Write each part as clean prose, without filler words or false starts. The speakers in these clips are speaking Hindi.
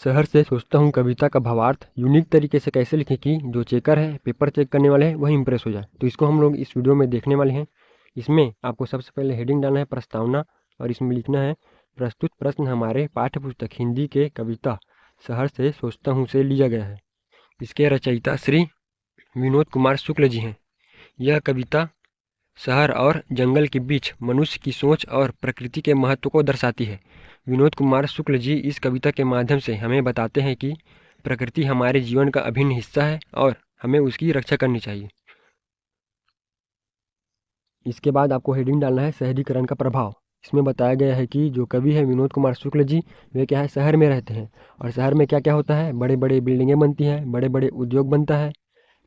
शहर से सोचता हूँ कविता का भावार्थ यूनिक तरीके से कैसे लिखें कि जो चेकर है, पेपर चेक करने वाले हैं, वही इंप्रेस हो जाए। तो इसको हम लोग इस वीडियो में देखने वाले हैं। इसमें आपको सबसे पहले हेडिंग डालना है प्रस्तावना, और इसमें लिखना है प्रस्तुत प्रश्न हमारे पाठ्य पुस्तक हिंदी के कविता शहर से सोचता हूँ से लिया गया है। इसके रचयिता श्री विनोद कुमार शुक्ल जी हैं। यह कविता शहर और जंगल के बीच मनुष्य की सोच और प्रकृति के महत्व को दर्शाती है। विनोद कुमार शुक्ल जी इस कविता के माध्यम से हमें बताते हैं कि प्रकृति हमारे जीवन का अभिन्न हिस्सा है और हमें उसकी रक्षा करनी चाहिए। इसके बाद आपको हेडिंग डालना है शहरीकरण का प्रभाव। इसमें बताया गया है कि जो कवि है विनोद कुमार शुक्ल जी, वे क्या है, शहर में रहते हैं। और शहर में क्या क्या होता है, बड़े बड़े बिल्डिंगें बनती हैं, बड़े बड़े उद्योग बनता है,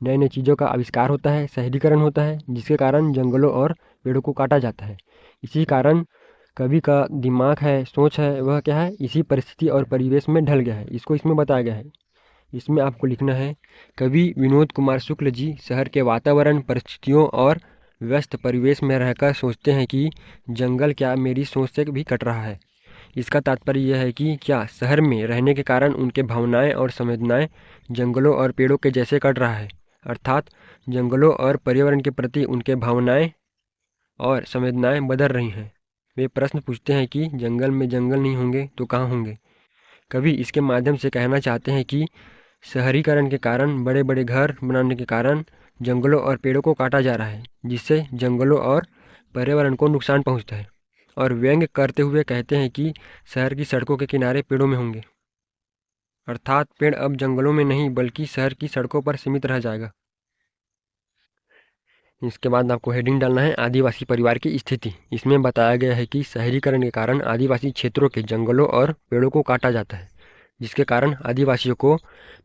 नए नए चीज़ों का आविष्कार होता है, शहरीकरण होता है, जिसके कारण जंगलों और पेड़ों को काटा जाता है। इसी कारण कवि का दिमाग है, सोच है, वह क्या है, इसी परिस्थिति और परिवेश में ढल गया है। इसको इसमें बताया गया है। इसमें आपको लिखना है कवि विनोद कुमार शुक्ल जी शहर के वातावरण, परिस्थितियों और व्यस्त परिवेश में रहकर सोचते हैं कि जंगल क्या मेरी सोच से भी कट रहा है। इसका तात्पर्य यह है कि क्या शहर में रहने के कारण उनके भावनाएं और संवेदनाएं जंगलों और पेड़ों के जैसे कट रहा है, अर्थात जंगलों और पर्यावरण के प्रति उनके भावनाएं और संवेदनाएं बदल रही हैं। वे प्रश्न पूछते हैं कि जंगल में जंगल नहीं होंगे तो कहाँ होंगे। कवि इसके माध्यम से कहना चाहते हैं कि शहरीकरण के कारण, बड़े बड़े घर बनाने के कारण जंगलों और पेड़ों को काटा जा रहा है, जिससे जंगलों और पर्यावरण को नुकसान पहुंचता है। और व्यंग्य करते हुए कहते हैं कि शहर की सड़कों के किनारे पेड़ों में होंगे, अर्थात पेड़ अब जंगलों में नहीं बल्कि शहर की सड़कों पर सीमित रह जाएगा। इसके बाद आपको हेडिंग डालना है आदिवासी परिवार की स्थिति। इसमें बताया गया है कि शहरीकरण के कारण आदिवासी क्षेत्रों के जंगलों और पेड़ों को काटा जाता है, जिसके कारण आदिवासियों को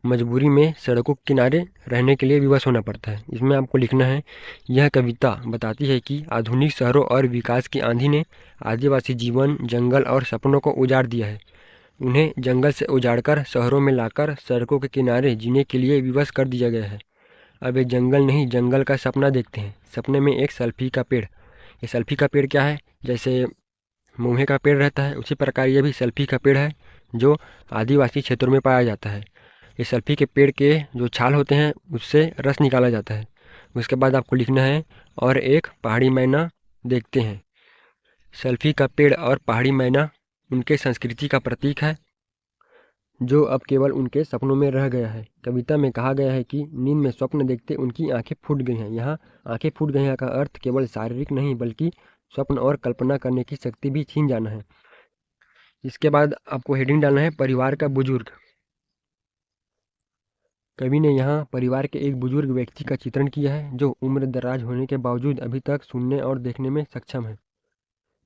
मजबूरी में सड़कों के किनारे रहने के लिए विवश होना पड़ता है। इसमें आपको लिखना है यह कविता बताती है कि आधुनिक शहरों और विकास की आंधी ने आदिवासी जीवन, जंगल और सपनों को उजाड़ दिया है। उन्हें जंगल से उजाड़कर शहरों में लाकर सड़कों के किनारे जीने के लिए विवश कर दिया गया है। अब ये जंगल नहीं, जंगल का सपना देखते हैं। सपने में एक सल्फी का पेड़। ये सल्फी का पेड़ क्या है, जैसे मूंगे का पेड़ रहता है, उसी प्रकार ये भी सल्फी का पेड़ है जो आदिवासी क्षेत्रों में पाया जाता है। ये सल्फी के पेड़ के जो छाल होते हैं उससे रस निकाला जाता है। उसके बाद आपको लिखना है और एक पहाड़ी मैना देखते हैं। सल्फी का पेड़ और पहाड़ी मैना उनके संस्कृति का प्रतीक है, जो अब केवल उनके सपनों में रह गया है। कविता में कहा गया है कि नींद में स्वप्न देखते उनकी आंखें फूट गई हैं। यहाँ आंखें फूट गई हैं का अर्थ केवल शारीरिक नहीं बल्कि स्वप्न और कल्पना करने की शक्ति भी छीन जाना है। इसके बाद आपको हेडिंग डालना है परिवार का बुजुर्ग। कवि ने यहाँ परिवार के एक बुजुर्ग व्यक्ति का चित्रण किया है जो उम्र दराज होने के बावजूद अभी तक सुनने और देखने में सक्षम है।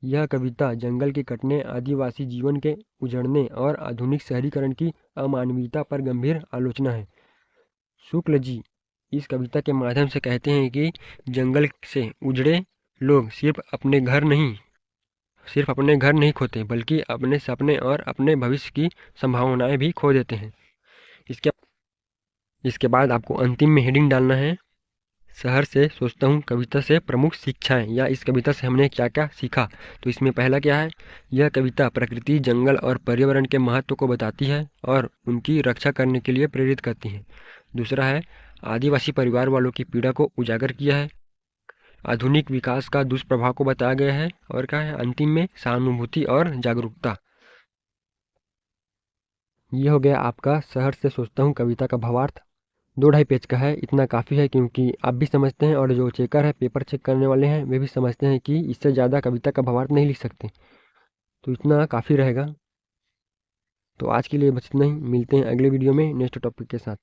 यह कविता जंगल के कटने, आदिवासी जीवन के उजड़ने और आधुनिक शहरीकरण की अमानवीयता पर गंभीर आलोचना है। शुक्ल जी इस कविता के माध्यम से कहते हैं कि जंगल से उजड़े लोग सिर्फ अपने घर नहीं खोते बल्कि अपने सपने और अपने भविष्य की संभावनाएं भी खो देते हैं। इसके इसके बाद आपको अंतिम में हेडिंग डालना है शहर से सोचता हूँ कविता से प्रमुख शिक्षाएं, या इस कविता से हमने क्या क्या सीखा। तो इसमें पहला क्या है, यह कविता प्रकृति, जंगल और पर्यावरण के महत्व को बताती है और उनकी रक्षा करने के लिए प्रेरित करती है। दूसरा है आदिवासी परिवार वालों की पीड़ा को उजागर किया है। आधुनिक विकास का दुष्प्रभाव को बताया गया है। और क्या है, अंतिम में सहानुभूति और जागरूकता। ये हो गया आपका शहर से सोचता हूँ कविता का भावार्थ। 2-2.5 पेज का है, इतना काफ़ी है क्योंकि आप भी समझते हैं और जो चेकर है, पेपर चेक करने वाले हैं, वे भी समझते हैं कि इससे ज़्यादा कविता का भावार्थ नहीं लिख सकते। तो इतना काफ़ी रहेगा। तो आज के लिए बस इतना ही, मिलते हैं अगले वीडियो में नेक्स्ट टॉपिक के साथ।